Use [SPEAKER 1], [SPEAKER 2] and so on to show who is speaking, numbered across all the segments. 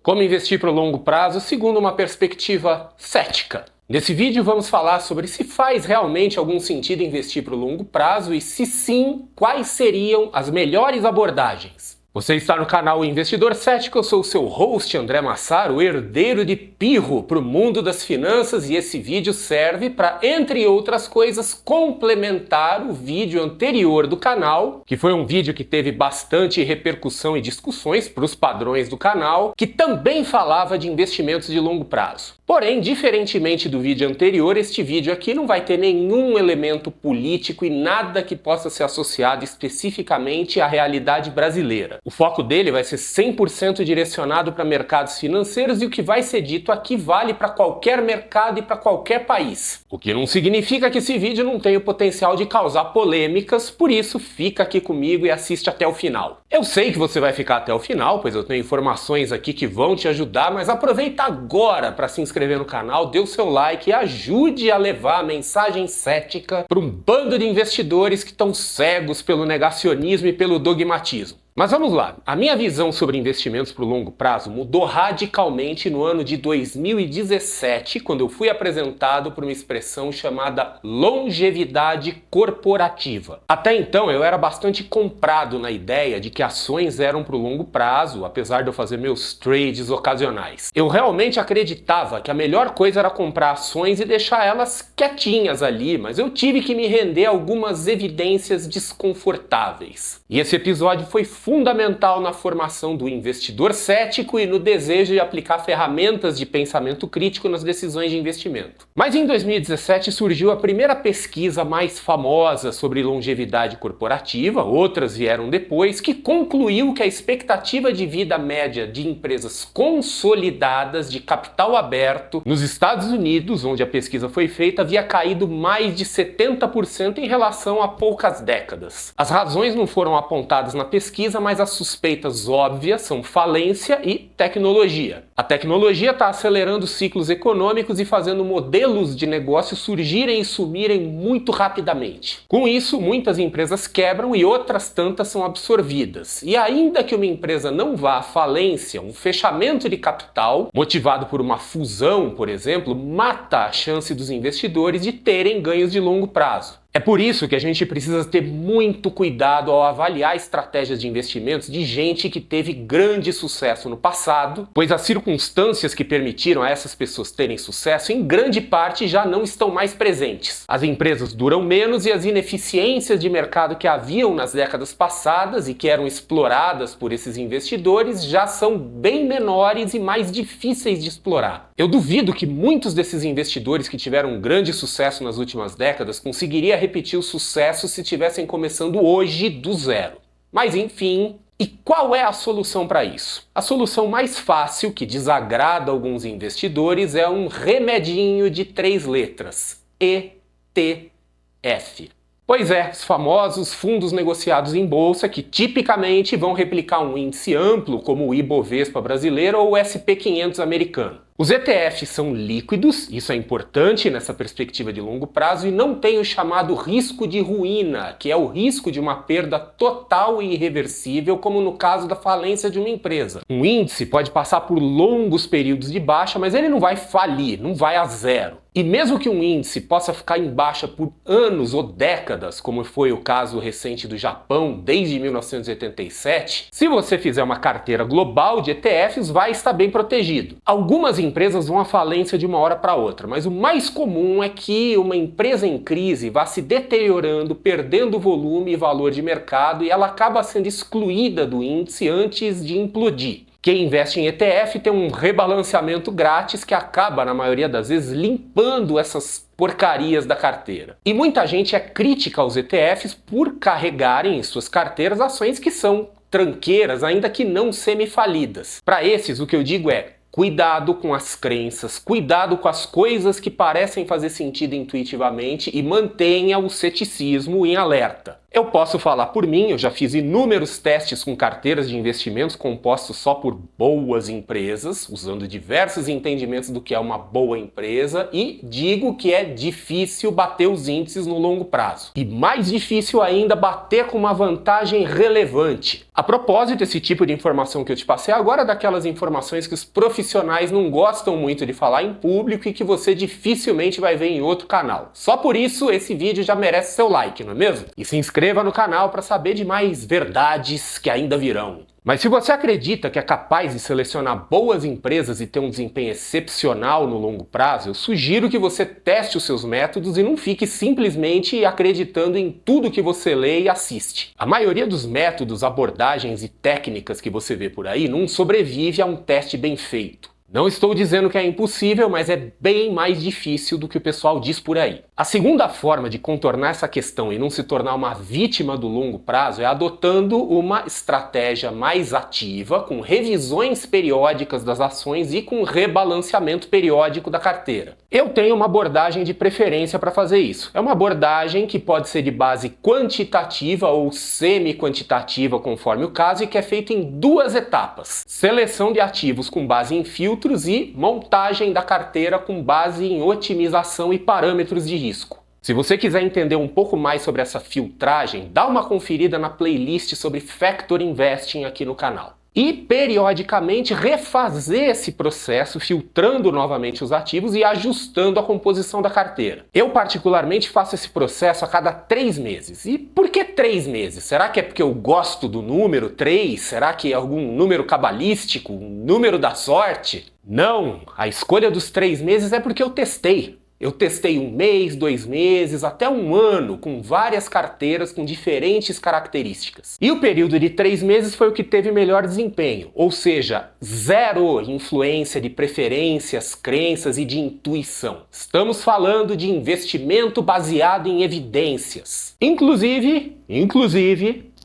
[SPEAKER 1] Como investir para o longo prazo segundo uma perspectiva cética. Nesse vídeo vamos falar sobre se faz realmente algum sentido investir para o longo prazo e, se sim, quais seriam as melhores abordagens. Você está no canal Investidor Cético, eu sou o seu host André Massaro, o herdeiro de Pirro para o mundo das finanças, e esse vídeo serve para, entre outras coisas, complementar o vídeo anterior do canal, que foi um vídeo que teve bastante repercussão e discussões para os padrões do canal, que também falava de investimentos de longo prazo. Porém, diferentemente do vídeo anterior, este vídeo aqui não vai ter nenhum elemento político e nada que possa ser associado especificamente à realidade brasileira. O foco dele vai ser 100% direcionado para mercados financeiros e o que vai ser dito aqui vale para qualquer mercado e para qualquer país. O que não significa que esse vídeo não tenha o potencial de causar polêmicas, por isso fica aqui comigo e assiste até o final. Eu sei que você vai ficar até o final, pois eu tenho informações aqui que vão te ajudar, mas aproveita agora para se inscrever no canal, dê o seu like e ajude a levar a mensagem cética para um bando de investidores que estão cegos pelo negacionismo e pelo dogmatismo. Mas vamos lá, a minha visão sobre investimentos para o longo prazo mudou radicalmente no ano de 2017, quando eu fui apresentado por uma expressão chamada longevidade corporativa. Até então eu era bastante comprado na ideia de que ações eram para o longo prazo, apesar de eu fazer meus trades ocasionais. Eu realmente acreditava que a melhor coisa era comprar ações e deixar elas quietinhas ali, mas eu tive que me render a algumas evidências desconfortáveis. E esse episódio foi fundamental na formação do investidor cético e no desejo de aplicar ferramentas de pensamento crítico nas decisões de investimento. Mas em 2017 surgiu a primeira pesquisa mais famosa sobre longevidade corporativa, outras vieram depois, que concluiu que a expectativa de vida média de empresas consolidadas de capital aberto nos Estados Unidos, onde a pesquisa foi feita, havia caído mais de 70% em relação a poucas décadas. As razões não foram apontadas na pesquisa, mas as suspeitas óbvias são falência e tecnologia. A tecnologia está acelerando ciclos econômicos e fazendo modelos de negócio surgirem e sumirem muito rapidamente. Com isso, muitas empresas quebram e outras tantas são absorvidas. E ainda que uma empresa não vá à falência, um fechamento de capital, motivado por uma fusão, por exemplo, mata a chance dos investidores de terem ganhos de longo prazo. É por isso que a gente precisa ter muito cuidado ao avaliar estratégias de investimentos de gente que teve grande sucesso no passado, pois as circunstâncias que permitiram a essas pessoas terem sucesso, em grande parte, já não estão mais presentes. As empresas duram menos e as ineficiências de mercado que haviam nas décadas passadas e que eram exploradas por esses investidores já são bem menores e mais difíceis de explorar. Eu duvido que muitos desses investidores que tiveram um grande sucesso nas últimas décadas conseguiriam repetir o sucesso se estivessem começando hoje do zero. Mas enfim, e qual é a solução para isso? A solução mais fácil, que desagrada alguns investidores, é um remedinho de 3 letras: ETF. Pois é, os famosos fundos negociados em bolsa que tipicamente vão replicar um índice amplo como o Ibovespa brasileiro ou o SP500 americano. Os ETFs são líquidos, isso é importante nessa perspectiva de longo prazo, e não tem o chamado risco de ruína, que é o risco de uma perda total e irreversível, como no caso da falência de uma empresa. Um índice pode passar por longos períodos de baixa, mas ele não vai falir, não vai a zero. E mesmo que um índice possa ficar em baixa por anos ou décadas, como foi o caso recente do Japão desde 1987, se você fizer uma carteira global de ETFs, vai estar bem protegido. Algumas empresas vão à falência de uma hora para outra, mas o mais comum é que uma empresa em crise vá se deteriorando, perdendo volume e valor de mercado, e ela acaba sendo excluída do índice antes de implodir. Quem investe em ETF tem um rebalanceamento grátis que acaba, na maioria das vezes, limpando essas porcarias da carteira. E muita gente é crítica aos ETFs por carregarem em suas carteiras ações que são tranqueiras, ainda que não semifalidas. Para esses, o que eu digo é: cuidado com as crenças, cuidado com as coisas que parecem fazer sentido intuitivamente e mantenha o ceticismo em alerta. Eu posso falar por mim, eu já fiz inúmeros testes com carteiras de investimentos compostos só por boas empresas, usando diversos entendimentos do que é uma boa empresa, e digo que é difícil bater os índices no longo prazo. E mais difícil ainda bater com uma vantagem relevante. A propósito, esse tipo de informação que eu te passei agora é daquelas informações que os profissionais não gostam muito de falar em público e que você dificilmente vai ver em outro canal. Só por isso, esse vídeo já merece seu like, não é mesmo? E se inscreva no canal para saber de mais verdades que ainda virão. Mas se você acredita que é capaz de selecionar boas empresas e ter um desempenho excepcional no longo prazo, eu sugiro que você teste os seus métodos e não fique simplesmente acreditando em tudo que você lê e assiste. A maioria dos métodos, abordagens e técnicas que você vê por aí não sobrevive a um teste bem feito. Não estou dizendo que é impossível, mas é bem mais difícil do que o pessoal diz por aí. A segunda forma de contornar essa questão e não se tornar uma vítima do longo prazo é adotando uma estratégia mais ativa, com revisões periódicas das ações e com rebalanceamento periódico da carteira. Eu tenho uma abordagem de preferência para fazer isso. É uma abordagem que pode ser de base quantitativa ou semi-quantitativa, conforme o caso, e que é feita em duas etapas: seleção de ativos com base em filtros e montagem da carteira com base em otimização e parâmetros de risco. Se você quiser entender um pouco mais sobre essa filtragem, dá uma conferida na playlist sobre Factor Investing aqui no canal. E, periodicamente, refazer esse processo, filtrando novamente os ativos e ajustando a composição da carteira. Eu, particularmente, faço esse processo a cada 3 meses. E por que 3 meses? Será que é porque eu gosto do número 3? Será que é algum número cabalístico? Um número da sorte? Não! A escolha dos 3 meses é porque eu testei. Eu testei 1 mês, 2 meses, até 1 ano, com várias carteiras com diferentes características. E o período de 3 meses foi o que teve melhor desempenho, ou seja, zero influência de preferências, crenças e de intuição. Estamos falando de investimento baseado em evidências. Inclusive,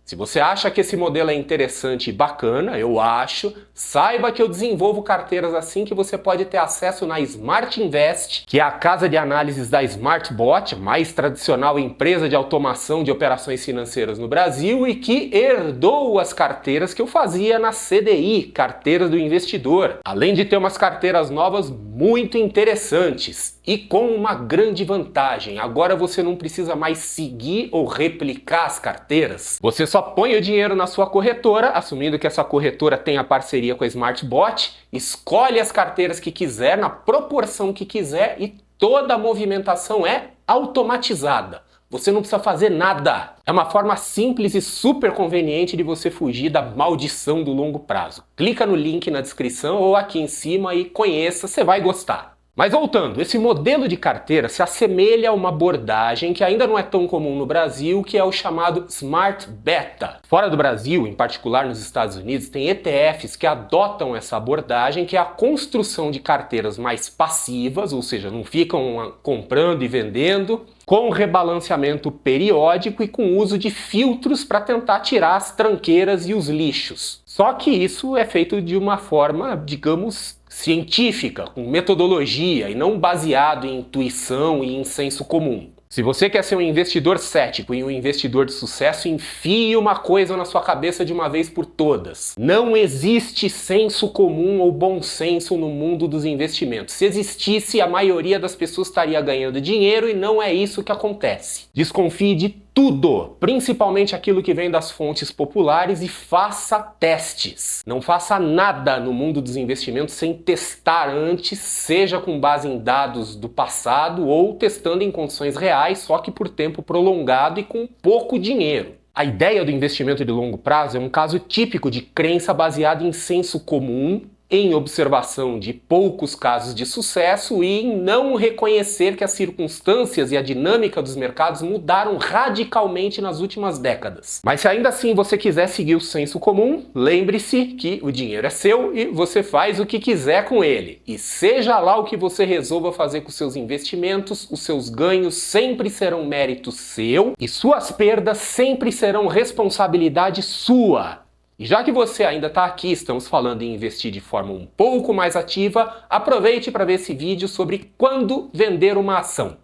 [SPEAKER 1] se você acha que esse modelo é interessante e bacana, eu acho, saiba que eu desenvolvo carteiras assim que você pode ter acesso na Smart Invest, que é a casa de análises da SmartBot, a mais tradicional empresa de automação de operações financeiras no Brasil e que herdou as carteiras que eu fazia na CDI, Carteira do Investidor. Além de ter umas carteiras novas muito interessantes. E com uma grande vantagem, agora você não precisa mais seguir ou replicar as carteiras. Você só põe o dinheiro na sua corretora, assumindo que essa corretora tem a parceria com a SmartBot, escolhe as carteiras que quiser, na proporção que quiser e toda a movimentação é automatizada. Você não precisa fazer nada. É uma forma simples e super conveniente de você fugir da maldição do longo prazo. Clica no link na descrição ou aqui em cima e conheça, você vai gostar. Mas voltando, esse modelo de carteira se assemelha a uma abordagem que ainda não é tão comum no Brasil, que é o chamado Smart Beta. Fora do Brasil, em particular nos Estados Unidos, tem ETFs que adotam essa abordagem, que é a construção de carteiras mais passivas, ou seja, não ficam comprando e vendendo, com rebalanceamento periódico e com uso de filtros para tentar tirar as tranqueiras e os lixos. Só que isso é feito de uma forma, digamos, científica, com metodologia e não baseado em intuição e em senso comum. Se você quer ser um investidor cético e um investidor de sucesso, enfie uma coisa na sua cabeça de uma vez por todas. Não existe senso comum ou bom senso no mundo dos investimentos. Se existisse, a maioria das pessoas estaria ganhando dinheiro e não é isso que acontece. Desconfie de tudo, principalmente aquilo que vem das fontes populares, e faça testes. Não faça nada no mundo dos investimentos sem testar antes, seja com base em dados do passado ou testando em condições reais, só que por tempo prolongado e com pouco dinheiro. A ideia do investimento de longo prazo é um caso típico de crença baseada em senso comum, em observação de poucos casos de sucesso e em não reconhecer que as circunstâncias e a dinâmica dos mercados mudaram radicalmente nas últimas décadas. Mas se ainda assim você quiser seguir o senso comum, lembre-se que o dinheiro é seu e você faz o que quiser com ele. E seja lá o que você resolva fazer com seus investimentos, os seus ganhos sempre serão mérito seu e suas perdas sempre serão responsabilidade sua. E já que você ainda está aqui, estamos falando em investir de forma um pouco mais ativa, aproveite para ver esse vídeo sobre quando vender uma ação.